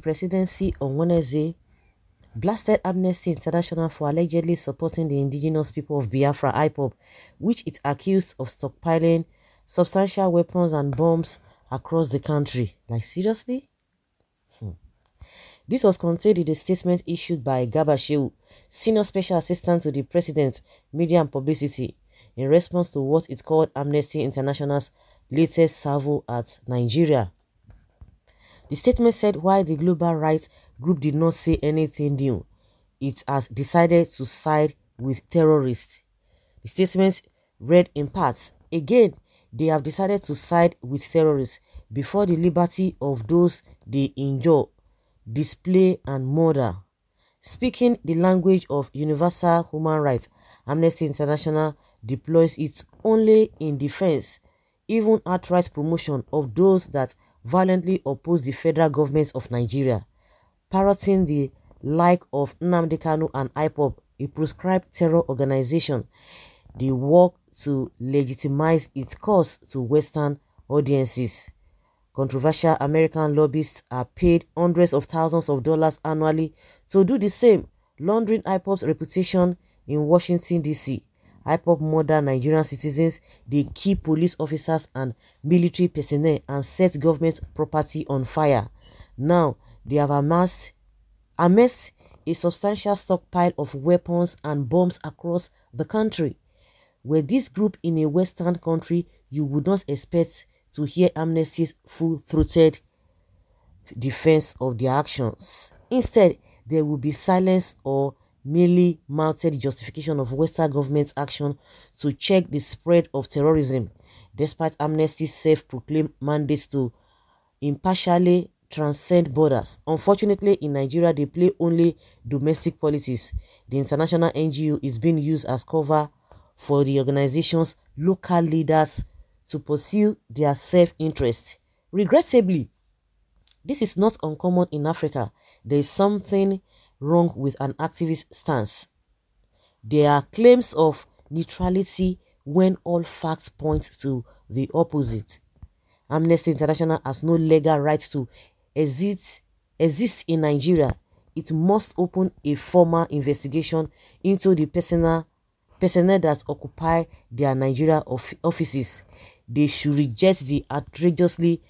presidency on Wednesday blasted Amnesty International for allegedly supporting the indigenous people of Biafra IPOB, which it accused of stockpiling substantial weapons and bombs across the country. Like, seriously? This was contained in a statement issued by Garba Shehu, Senior Special Assistant to the President, Media and Publicity, in response to what it called Amnesty International's latest salvo at Nigeria. The statement said while the global rights group did not say anything new, it has decided to side with terrorists. The statement read in parts, again, they have decided to side with terrorists before the liberty of those they injure, display and murder. Speaking the language of universal human rights, Amnesty International deploys it only in defense, even outright promotion of those that violently oppose the federal government of Nigeria, parroting the like of Nnamdi Kanu and IPOB, a proscribed terror organization. They work to legitimize its cause to Western audiences. Controversial American lobbyists are paid hundreds of thousands of dollars annually to do the same, laundering IPOB's reputation in Washington, D.C. IPOB murder Nigerian citizens, they kill police officers and military personnel and set government property on fire. Now, they have amassed a substantial stockpile of weapons and bombs across the country. Were this group in a Western country, you would not expect to hear Amnesty's full-throated defense of their actions. Instead, there will be silence or merely mounted justification of Western government's action to check the spread of terrorism, despite Amnesty's self-proclaimed mandates to impartially transcend borders. Unfortunately, in Nigeria, they play only domestic politics. The international NGO is being used as cover for the organization's local leaders to pursue their self-interest. Regrettably, this is not uncommon in Africa. There is something wrong with an activist stance. There are claims of neutrality when all facts point to the opposite. Amnesty International has no legal right to exist in Nigeria. It must open a formal investigation into the personnel that occupy their Nigeria offices. They should reject the outrageously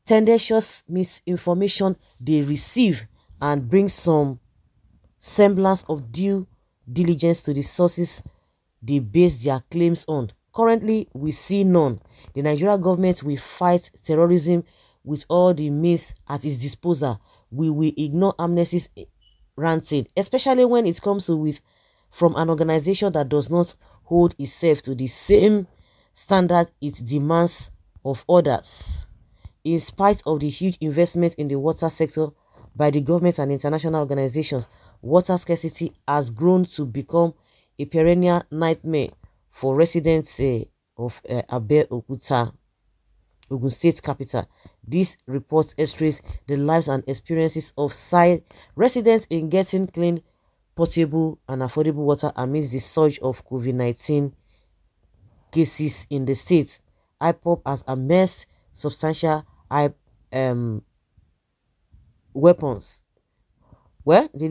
tendacious misinformation they receive and bring some semblance of due diligence to the sources they base their claims on. Currently, we see none. The Nigerian government will fight terrorism with all the means at its disposal. We will ignore Amnesty's ranting, especially when it comes from an organization that does not hold itself to the same standard it demands of others. In spite of the huge investment in the water sector by the government and international organizations, water scarcity has grown to become a perennial nightmare for residents of Abeokuta, Ogun State capital. This report illustrates the lives and experiences of residents in getting clean, portable and affordable water amidst the surge of COVID-19 cases in the state. IPOB has amassed substantial weapons. Well, the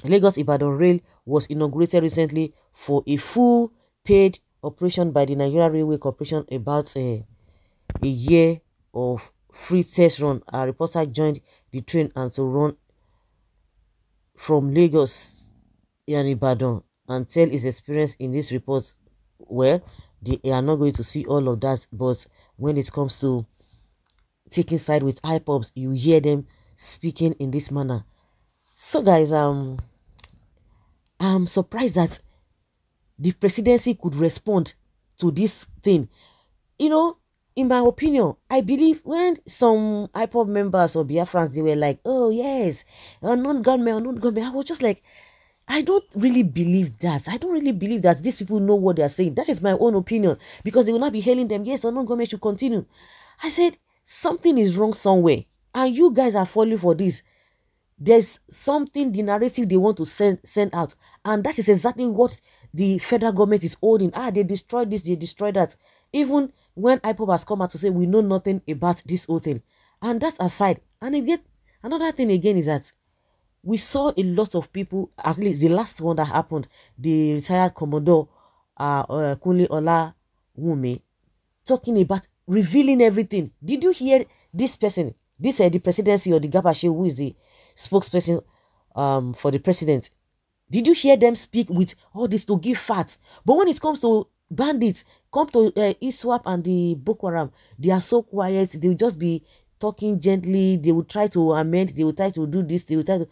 Lagos-Ibadan Rail was inaugurated recently for a full paid operation by the Nigeria Railway Corporation about a year of free test run. A reporter joined the train and to run from Lagos and Ibadan and tell his experience in this report. Well, they are not going to see all of that, but when it comes to taking side with IPOBs, you hear them speaking in this manner. So guys, I'm surprised that the presidency could respond to this thing. You know, in my opinion, I believe when some IPOB members or Biafrans, they were like, oh yes, unknown gunmen, I was just like, I don't really believe that. I don't really believe that these people know what they are saying. That is my own opinion, because they will not be hailing them. Yes, unknown gunmen should continue. I said, something is wrong somewhere, and you guys are falling for this. There's something, the narrative they want to send out, and that is exactly what the federal government is holding. They destroyed this, they destroyed that. Even when IPOB has come out to say we know nothing about this whole thing, and that's aside, And again, another thing again is that we saw a lot of people, at least the last one that happened, the retired Commodore Kunle Olawumi, talking about revealing everything. Did you hear this person, this the presidency or the Gabashe, who is the spokesperson for the president? Did you hear them speak with all this to give facts? But when it comes to bandits, come to ISWAP and the Boko Haram, they are so quiet. They will just be talking gently. They will try to amend. They will try to do this. They will try to...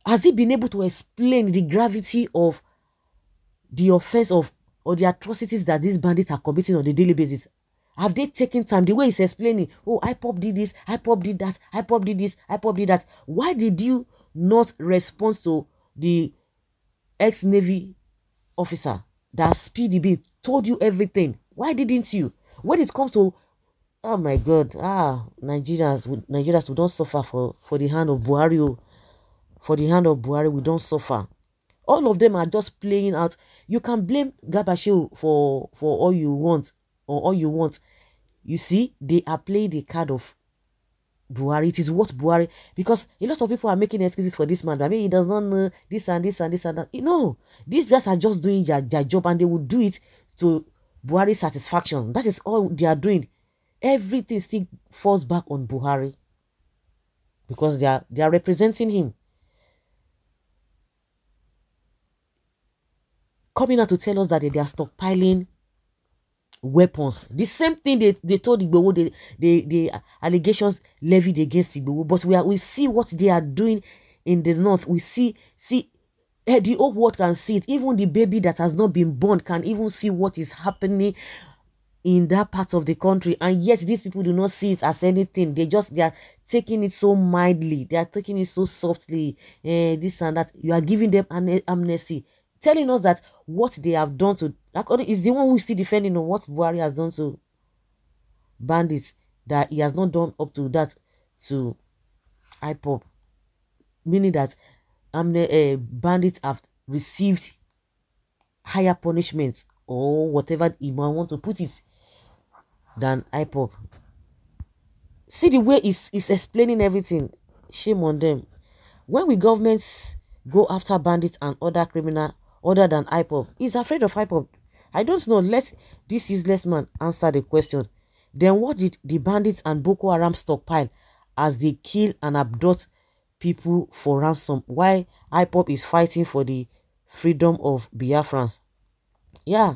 Has he been able to explain the gravity of the offense of or the atrocities that these bandits are committing on a daily basis? Have they taken time? The way he's explaining, oh, IPOB did this, IPOB did that, IPOB did this, IPOB did that. Why did you not respond to the ex-Navy officer that Speedy B told you everything? Why didn't you? When it comes to, oh my God, Nigerians, we don't suffer for the hand of Buhari. For the hand of Buhari, we don't suffer. All of them are just playing out. You can blame Gabashew for all you want or all you want. You see, they are playing the card of Buhari. It is what Buhari, because a lot of people are making excuses for this man. I mean, he does not know this and this and this and that. You know, these guys are just doing their job, and they will do it to Buhari's satisfaction. That is all they are doing. Everything still falls back on Buhari because they are representing him. Coming out to tell us that they are stockpiling weapons. The same thing they told Igboho, the allegations levied against Igboho. But we see what they are doing in the north. We see the whole world can see it. Even the baby that has not been born can even see what is happening in that part of the country. And yet these people do not see it as anything. They are taking it so mildly. They are taking it so softly. This and that. You are giving them an amnesty, telling us that what they have done to, is the one who is still defending on what Buhari has done to bandits, that he has not done up to that to IPOB. Meaning that bandits have received higher punishments or whatever you might want to put it than IPOB. See the way he's explaining everything. Shame on them. When we governments go after bandits and other criminal other than IPOB, he's afraid of IPOB. I don't know. Let this useless man answer the question. Then what did the bandits and Boko Haram stockpile as they kill and abduct people for ransom? Why IPOB is fighting for the freedom of Biafrans? Yeah.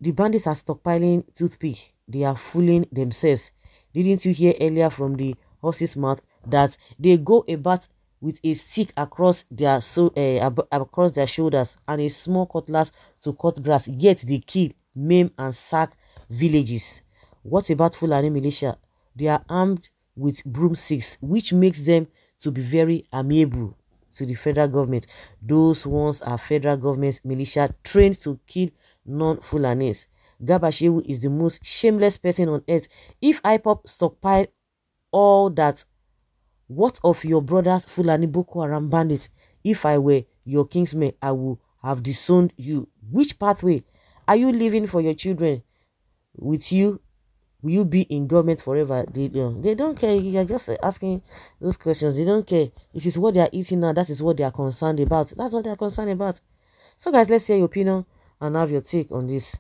The bandits are stockpiling toothpick. They are fooling themselves. Didn't you hear earlier from the horse's mouth that they go about with a stick across their shoulders and a small cutlass to cut grass, yet they kill, maim and sack villages? What about Fulani militia? They are armed with broomsticks, which makes them to be very amiable to the federal government. Those ones are federal government militia trained to kill non-Fulanis. Gabashewu is the most shameless person on earth. If IPOB stockpile all that, what of your brothers Fulani Boko Haram bandits? If I were your kingsman, I would have disowned you. Which pathway are you living for your children? With you, will you be in government forever? They don't care. You are just asking those questions. They don't care. It is what they are eating now. That is what they are concerned about. That's what they are concerned about. So guys, let's hear your opinion and have your take on this.